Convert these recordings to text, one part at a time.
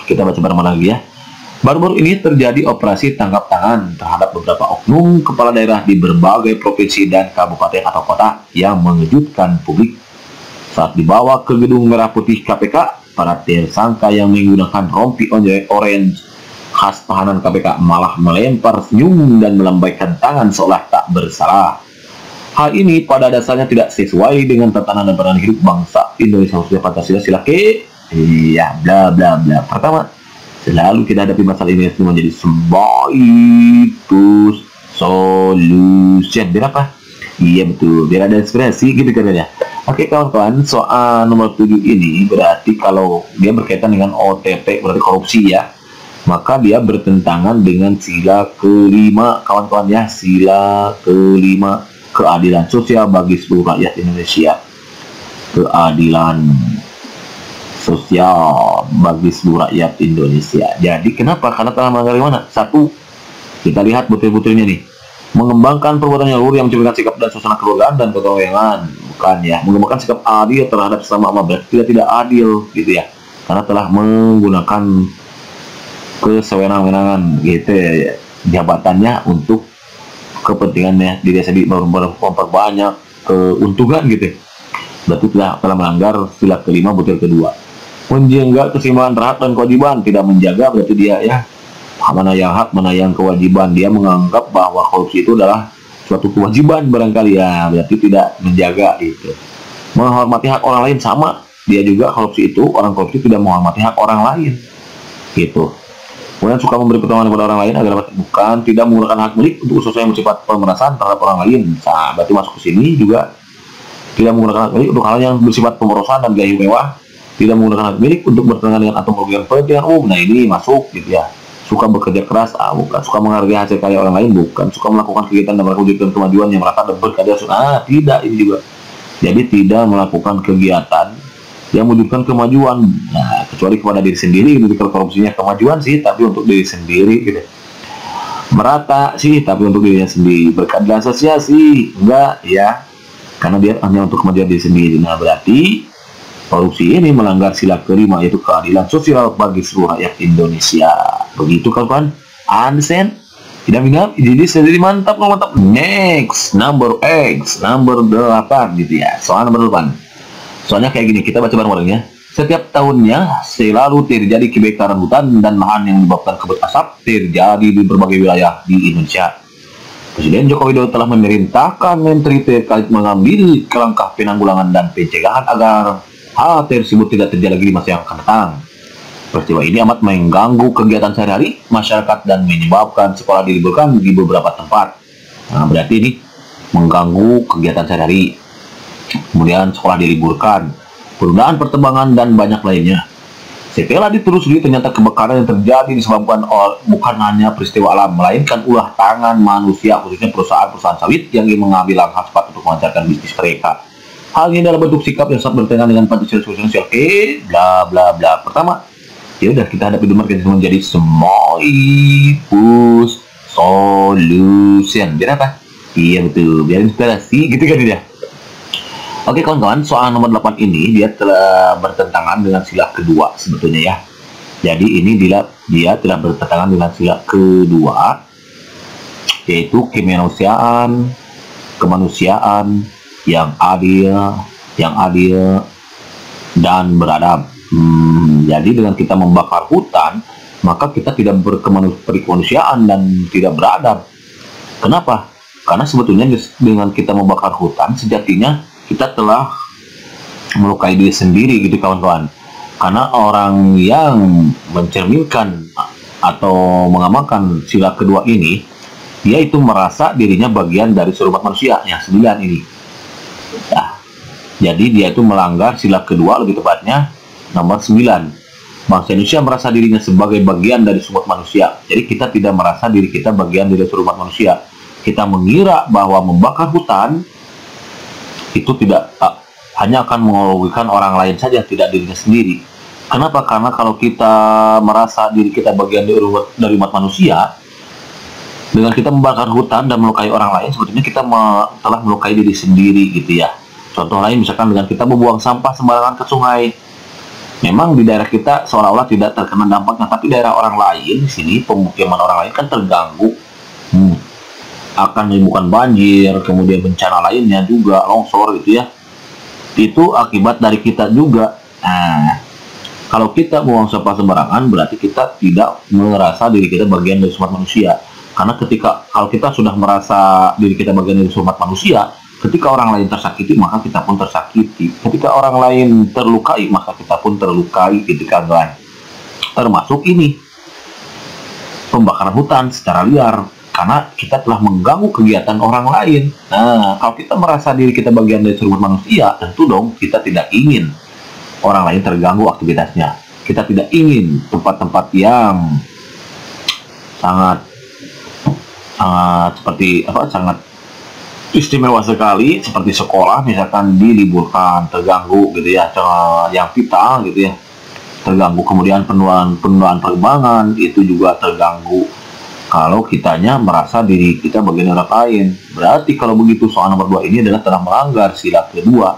Kita baca bareng lagi ya. Baru-baru ini terjadi operasi tangkap tangan terhadap beberapa oknum kepala daerah di berbagai provinsi dan kabupaten atau kota yang mengejutkan publik. Saat dibawa ke gedung merah putih KPK, para tersangka yang menggunakan rompi orange khas tahanan KPK malah melempar senyum dan melambaikan tangan seolah tak bersalah. Hal ini pada dasarnya tidak sesuai dengan tatanan dan pandangan hidup bangsa Indonesia khususnya Pancasila sila iya bla bla bla. Pertama, selalu kita hadapi masalah ini menjadi sebuah solution. Biar apa? Iya betul, biar ada inspirasi gitu kan ya. Oke kawan-kawan, soal nomor 7 ini berarti kalau dia berkaitan dengan OTT berarti korupsi ya, maka dia bertentangan dengan sila kelima kawan-kawan ya, sila kelima keadilan sosial bagi seluruh rakyat Indonesia. Keadilan sosial bagi seluruh rakyat Indonesia. Jadi kenapa? Karena telah melanggar mana? Satu, kita lihat butir-butirnya nih. Mengembangkan perbuatan yang luhur yang menciptakan sikap dan suasana keluargaan dan ketolerangan. Bukan ya. Mengembangkan sikap adil terhadap sesama umat, berarti tidak adil gitu ya. Karena telah menggunakan kesewenang-wenangan gitu ya, jabatannya untuk kepentingannya diri sendiri, memperbanyak keuntungan gitu. Berarti telah melanggar sila kelima butir kedua. Menjaga keseimbangan hak dan kewajiban, tidak menjaga berarti dia ya mana yang hak mana yang kewajiban. Dia menganggap bahwa korupsi itu adalah suatu kewajiban barangkali ya, berarti tidak menjaga itu. Menghormati hak orang lain sama, dia juga korupsi itu, orang korupsi tidak menghormati hak orang lain gitu. Kemudian suka memberi pertolongan kepada orang lain agar dapat, bukan tidak menggunakan hak milik untuk usaha yang bersifat pemerasan terhadap orang lain. Nah, berarti masuk ke sini juga tidak menggunakan hak milik untuk hal yang bersifat pemerasan dan gaya mewah. Tidak menggunakan hak milik untuk bertentangan dengan atau merugikan kepentingan umum. Nah ini masuk gitu ya. Suka bekerja keras, bukan. Suka menghargai hasil karya orang lain, bukan. Suka melakukan kegiatan dan mewujudkan kemajuan yang merata dan berkarya, tidak ini juga. Jadi tidak melakukan kegiatan yang mewujudkan kemajuan, nah kecuali kepada diri sendiri gitu. Kalau korupsinya kemajuan sih, tapi untuk diri sendiri gitu. Merata sih, tapi untuk dirinya sendiri. Berkeadilan sosial sih enggak ya, karena dia hanya untuk kemajuan diri sendiri. Nah berarti korupsi ini melanggar sila kelima, yaitu keadilan sosial bagi seluruh rakyat Indonesia. Begitu kawan-kawan, understand? Tidak minat? Jadi sendiri mantap. Next, number 8 gitu ya. Soal nomor 8. Soalnya kayak gini, kita baca bareng-barengnya. Setiap tahunnya selalu terjadi kebakaran hutan dan lahan yang menyebabkan kabut asap terjadi di berbagai wilayah di Indonesia. Presiden Joko Widodo telah memerintahkan menteri terkait mengambil langkah penanggulangan dan pencegahan agar hal tersebut tidak terjadi lagi di masa yang akan datang. Peristiwa ini amat mengganggu kegiatan sehari-hari masyarakat dan menyebabkan sekolah diliburkan di beberapa tempat. Nah, berarti ini mengganggu kegiatan sehari-hari. Kemudian sekolah diliburkan, penundaan pertemuan dan banyak lainnya. Setelah ditelusuri, ternyata kebakaran yang terjadi disebabkan bukan hanya peristiwa alam, melainkan ulah tangan manusia, khususnya perusahaan-perusahaan sawit yang ingin mengambil langkah cepat untuk melancarkan bisnis mereka. Hal ini dalam bentuk sikap yang sangat bertentangan dengan Pancasila sosial. Bla bla bla. Pertama, ya udah kita hadapi dulu kita menjadi solution. Biar apa? Iya betul, biar inspirasi gitu kan ya. Oke kawan-kawan, soal nomor 8 ini dia telah bertentangan dengan sila kedua sebetulnya ya. Jadi ini dia telah bertentangan dengan sila kedua, yaitu kemanusiaan yang adil dan beradab. Jadi dengan kita membakar hutan, maka kita tidak berkemanusiaan dan tidak beradab. Kenapa? Karena sebetulnya dengan kita membakar hutan, sejatinya kita telah melukai diri sendiri gitu kawan-kawan. Karena orang yang mencerminkan atau mengamalkan sila kedua ini, dia itu merasa dirinya bagian dari seluruh umat manusia yang 9 ini. Ya. Jadi dia itu melanggar sila kedua, lebih tepatnya nomor 9. Bangsa Indonesia merasa dirinya sebagai bagian dari seluruh manusia. Jadi kita tidak merasa diri kita bagian dari seluruh umat manusia. Kita mengira bahwa membakar hutan itu tidak hanya akan merugikan orang lain saja, tidak dirinya sendiri. Kenapa? Karena kalau kita merasa diri kita bagian dari umat manusia, dengan kita membakar hutan dan melukai orang lain, sebetulnya kita telah melukai diri sendiri gitu ya. Contoh lain misalkan dengan kita membuang sampah sembarangan ke sungai, Memang di daerah kita seolah-olah tidak terkena dampaknya, tapi daerah orang lain di sini, pemukiman orang lain kan terganggu. Akan menimbulkan banjir, kemudian bencana lainnya juga, longsor gitu ya. Itu akibat dari kita juga. Nah, kalau kita buang sampah sembarangan, berarti kita tidak merasa diri kita bagian dari umat manusia. Karena kalau kita sudah merasa diri kita bagian dari umat manusia, ketika orang lain tersakiti, maka kita pun tersakiti. Ketika orang lain terlukai, maka kita pun terlukai, gitu kan. Termasuk ini, pembakaran hutan secara liar, karena kita telah mengganggu kegiatan orang lain. Nah, kalau kita merasa diri kita bagian dari umat manusia, tentu dong kita tidak ingin orang lain terganggu aktivitasnya. Kita tidak ingin tempat-tempat yang sangat sangat istimewa sekali, seperti sekolah misalkan diliburkan, terganggu gitu ya, yang vital gitu ya, terganggu. Kemudian penundaan penerbangan itu juga terganggu kalau kitanya merasa diri kita bagian orang lain. Berarti kalau begitu soal nomor 2 ini adalah telah melanggar sila kedua,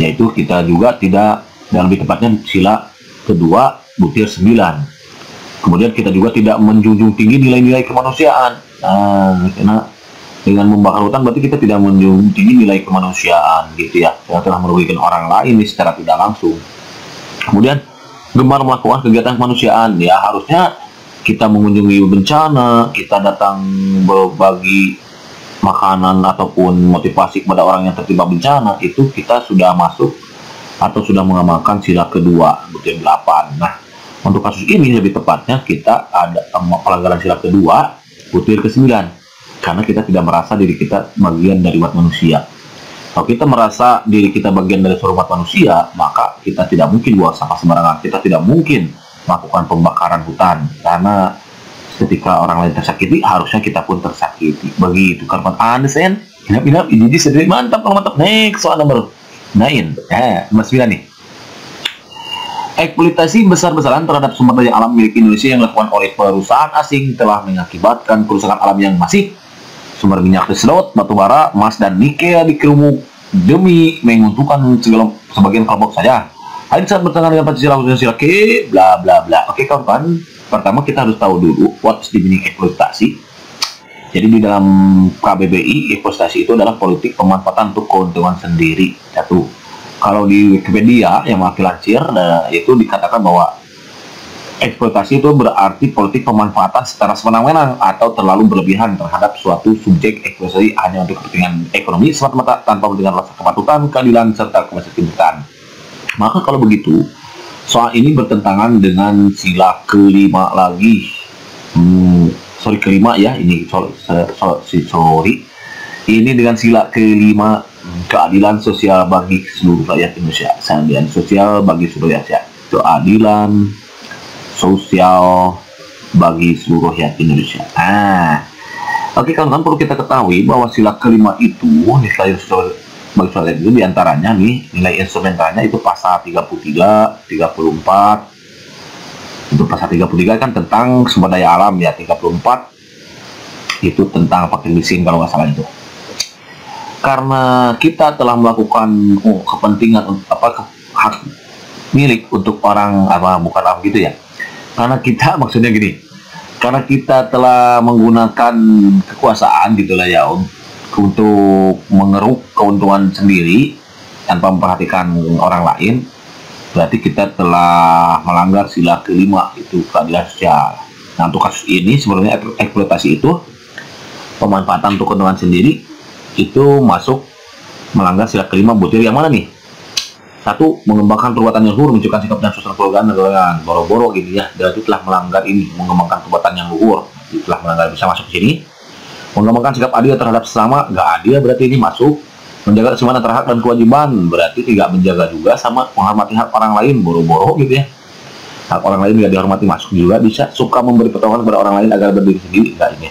yaitu kita juga tidak, dan lebih tepatnya sila kedua butir 9. Kemudian kita juga tidak menjunjung tinggi nilai-nilai kemanusiaan. Nah, karena dengan membakar hutan berarti kita tidak menjunjung tinggi nilai kemanusiaan gitu ya, yang telah merugikan orang lain secara tidak langsung. Kemudian gemar melakukan kegiatan kemanusiaan, ya harusnya kita mengunjungi bencana, kita datang berbagi makanan ataupun motivasi kepada orang yang tertimpa bencana, itu kita sudah masuk atau sudah mengamalkan sila kedua butir 8. Nah, untuk kasus ini lebih tepatnya kita ada pelanggaran sila kedua butir ke-9, karena kita tidak merasa diri kita bagian dari umat manusia. Kalau kita merasa diri kita bagian dari seluruh umat manusia, maka kita tidak mungkin buang sampah sembarangan, kita tidak mungkin melakukan pembakaran hutan, karena ketika orang lain tersakiti, harusnya kita pun tersakiti. Begitu kan, understand? Inap-inap, ini sedih, mantap, mantap. Next, soal nomor 9, nomor 9 nih. Eksploitasi besar-besaran terhadap sumber daya alam milik Indonesia yang dilakukan oleh perusahaan asing telah mengakibatkan kerusakan alam yang masif. Sumber minyak tersebut, batu bara, emas, dan nikel dikerumuk demi menguntungkan sebagian kelompok saja. Hal ini saat bertentangan dengan Pancasila khususnya sila ke bla bla bla. Oke kawan-kawan, pertama kita harus tahu dulu what is the meaning eksploitasi. Jadi di dalam KBBI, eksploitasi itu adalah politik pemanfaatan untuk keuntungan sendiri. Satu. Kalau di Wikipedia yang makin lancir, itu dikatakan bahwa eksploitasi itu berarti politik pemanfaatan secara sewenang-wenang atau terlalu berlebihan terhadap suatu subjek eksploitasi hanya untuk kepentingan ekonomi semata-mata tanpa memperhatikan rasa kepatutan, keadilan, serta kemasyarakatan. Maka kalau begitu, soal ini bertentangan dengan sila kelima lagi. Kelima ya, ini sorry. Ini dengan sila kelima, keadilan sosial bagi seluruh rakyat Indonesia. Keadilan sosial bagi seluruh rakyat. Keadilan sosial bagi seluruh rakyat Indonesia. Oke kawan-kawan, perlu kita ketahui bahwa sila kelima itu nilai sosial bagi seluruh rakyat itu diantaranya nih, nilai instrumentalnya itu pasal 33, 34. Untuk pasal 33 kan tentang sumber daya alam ya, 34 itu tentang fakir miskin kalau nggak salah itu. Karena kita telah melakukan kepentingan hak milik untuk orang bukan apa gitu ya. Karena kita maksudnya gini, karena kita telah menggunakan kekuasaan gitulah ya untuk mengeruk keuntungan sendiri tanpa memperhatikan orang lain, berarti kita telah melanggar sila kelima, itu keadilan sosial. Nah, untuk kasus ini sebenarnya eksploitasi itu pemanfaatan untuk keuntungan sendiri itu masuk melanggar sila kelima butir yang mana nih? Satu, mengembangkan perbuatan yang luhur, menunjukkan sikap dan suasana keluargaan boro-boro gitu ya, berarti telah melanggar ini, mengembangkan perbuatan yang luhur, telah melanggar, bisa masuk ke sini. Mengembangkan sikap adil terhadap sesama, nggak adil berarti ini masuk. Menjaga keseimbangan antara hak dan kewajiban, berarti tidak menjaga juga sama menghormati hak orang lain, boro-boro gitu ya. Hak orang lain tidak dihormati, masuk juga bisa. Suka memberi pertolongan kepada orang lain agar berdiri sendiri, enggak ini.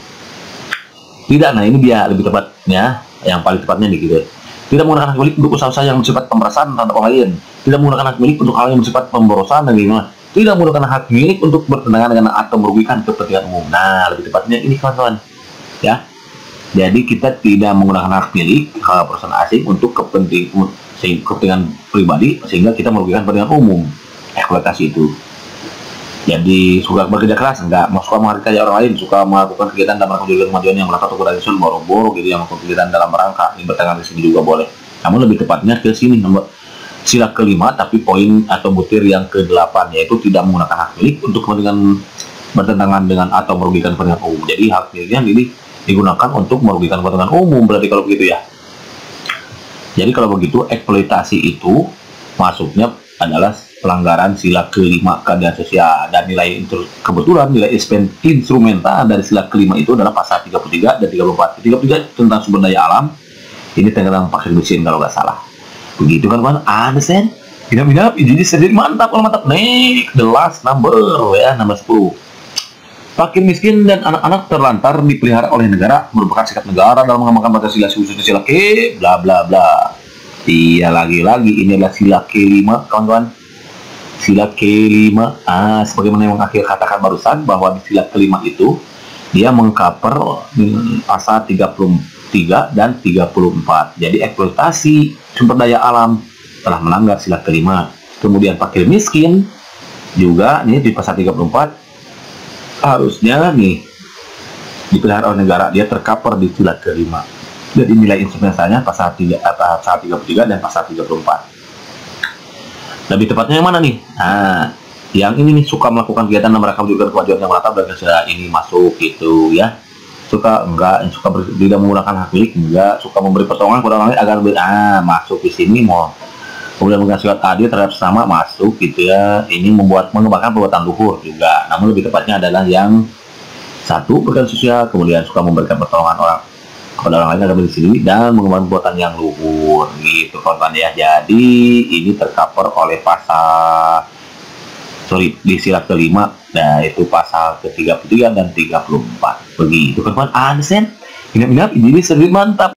Tidak, nah ini dia lebih tepatnya, yang paling tepatnya nih gitu. Tidak menggunakan hak milik untuk usaha-usaha yang bersifat pemerasan terhadap orang lain. Tidak menggunakan hak milik untuk hal yang bersifat pemborosan dan gimana. Tidak menggunakan hak milik untuk bertentangan dengan atau merugikan kepentingan umum. Nah, lebih tepatnya ini kawan-kawan. Ya. Jadi kita tidak menggunakan hak milik perusahaan asing untuk sehingga kepentingan pribadi sehingga kita merugikan kepentingan umum. Eksploitasi itu. Jadi suka bekerja keras enggak, suka menghargai orang lain, suka melakukan kegiatan dalam rangka menjadi kemajuan yang melangkah atau kurasan boro-boro gitu, yang melakukan kegiatan dalam rangka ini bertengah di sini juga boleh. Namun lebih tepatnya ke sini nomor sila kelima, tapi poin atau butir yang ke-8 yaitu tidak menggunakan hak milik untuk kepentingan bertentangan dengan atau merugikan kepentingan umum. Jadi hak miliknya ini digunakan untuk merugikan kepentingan umum, berarti kalau begitu ya. Jadi kalau begitu eksploitasi itu masuknya adalah pelanggaran sila kelima keadilan sosial, dan nilai kebetulan nilai instrumental dari sila kelima itu adalah pasal 33 dan 34. 33 tentang sumber daya alam, ini tentang vaksin mesin kalau nggak salah. Begitu kan teman? Understand? Minap-minap, jadi sendiri mantap kalau mantap. Nih, the last number ya, nomor 10. Fakir miskin dan anak-anak terlantar dipelihara oleh negara merupakan sikap negara dalam mengembangkan Pancasila khususnya sila ke bla bla bla. Iya, lagi-lagi ini adalah sila kelima kawan-kawan. Sila kelima, sebagaimana yang akhir katakan barusan bahwa di sila kelima itu dia mengcover pasal 33 dan 34. Jadi eksploitasi sumber daya alam telah melanggar sila kelima. Kemudian fakir miskin juga nih di pasal 34 harusnya nih dipelihara oleh negara, dia tercover di sila kelima. Jadi nilai instrumentalnya pasal 33 dan pasal 34. Lebih tepatnya yang mana nih? Nah, yang ini nih, suka melakukan kegiatan dalam rangka menunjukkan kemajuan yang merata dan ini masuk gitu ya. Suka enggak, suka tidak menggunakan hak milik enggak, suka memberi pertolongan kepada orang lain agar masuk di sini mau. Kemudian mengasihkan adil terhadap sesama masuk gitu ya. Ini mengembangkan perbuatan luhur juga. Namun lebih tepatnya adalah yang satu berkeadilan sosial, kemudian suka memberikan pertolongan orang kepada orang lain agar di sini dan mengembangkan perbuatan yang luhur gitu kawan ya. Jadi ini tercover oleh pasal di sila kelima, nah itu pasal ke-33 dan 34. Begitu kawan. Understand? Inap-inap, ini sedikit mantap.